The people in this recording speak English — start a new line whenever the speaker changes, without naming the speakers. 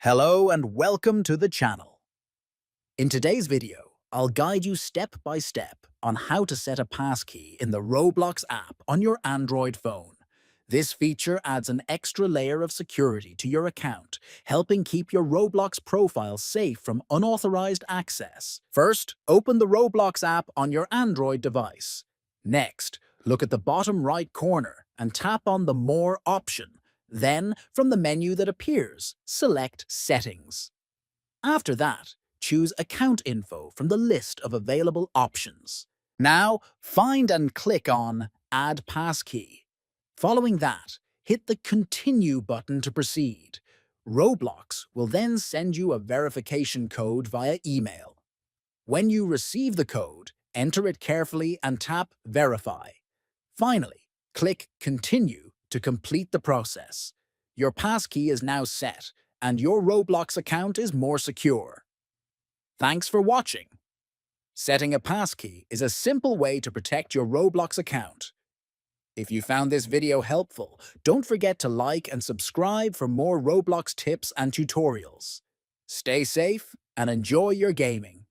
Hello and welcome to the channel. In today's video, I'll guide you step by step on how to set a passkey in the Roblox app on your Android phone. This feature adds an extra layer of security to your account, helping keep your Roblox profile safe from unauthorized access. First, open the Roblox app on your Android device. Next, look at the bottom right corner and tap on the More option. Then, from the menu that appears, select Settings. After that, choose Account Info from the list of available options. Now, find and click on Add Passkey. Following that, hit the Continue button to proceed. Roblox will then send you a verification code via email. When you receive the code, enter it carefully and tap Verify. Finally, click Continue to complete the process. Your passkey is now set, and your Roblox account is more secure. Thanks for watching. Setting a passkey is a simple way to protect your Roblox account. If you found this video helpful, don't forget to like and subscribe for more Roblox tips and tutorials. Stay safe and enjoy your gaming.